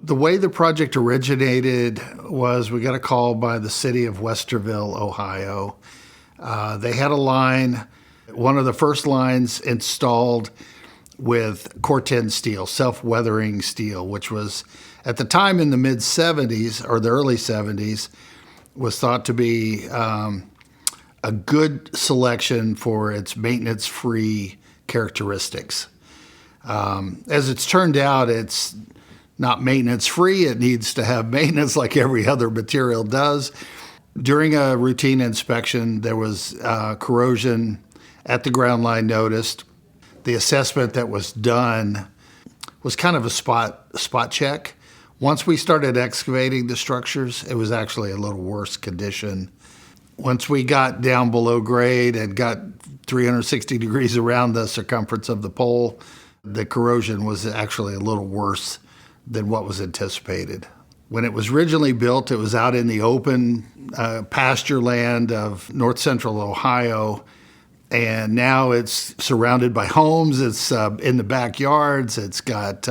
The way the project originated was we got a call by the city of Westerville, Ohio. They had a line, one of the first lines installed with Corten steel, self-weathering steel, which was at the time in the mid-'70s or the early '70s, was thought to be a good selection for its maintenance-free characteristics. As it's turned out, it's not maintenance-free. It needs to have maintenance like every other material does. During a routine inspection, there was corrosion at the ground line noticed. The assessment that was done was kind of a spot check. Once we started excavating the structures, it was actually a little worse condition. Once we got down below grade and got 360 degrees around the circumference of the pole, the corrosion was actually a little worse than what was anticipated. When it was originally built, it was out in the open pasture land of north central Ohio, and now it's surrounded by homes. It's in the backyards. It's got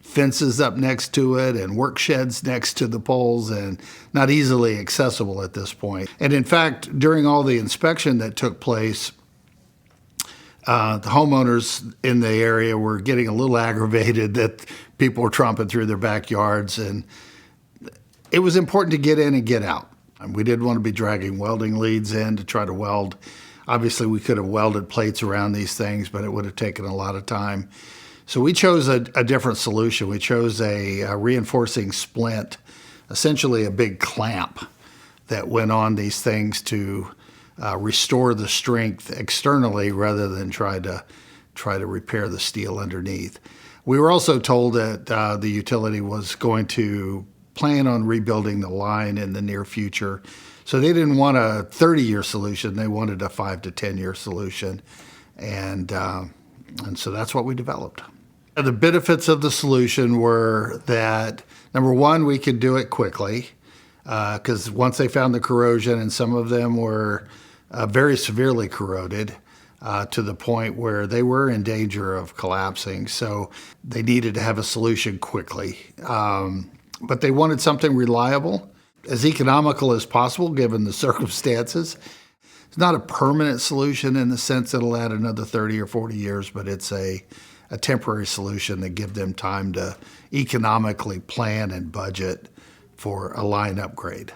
fences up next to it and work sheds next to the poles, and not easily accessible at this point. And in fact, during all the inspection that took place, the homeowners in the area were getting a little aggravated that people were tromping through their backyards, and it was important to get in and get out. And we didn't want to be dragging welding leads in to try to weld. Obviously, we could have welded plates around these things, but it would have taken a lot of time. So we chose a different solution. We chose a reinforcing splint, essentially a big clamp that went on these things to restore the strength externally rather than try to repair the steel underneath. We were also told that the utility was going to plan on rebuilding the line in the near future. So they didn't want a 30-year solution. They wanted a 5 to 10-year solution. And so that's what we developed. The benefits of the solution were that, number one, we could do it quickly because once they found the corrosion, and some of them were very severely corroded to the point where they were in danger of collapsing. So they needed to have a solution quickly. But they wanted something reliable, as economical as possible given the circumstances. It's not a permanent solution in the sense that it'll add another 30 or 40 years, but it's a temporary solution that give them time to economically plan and budget for a line upgrade.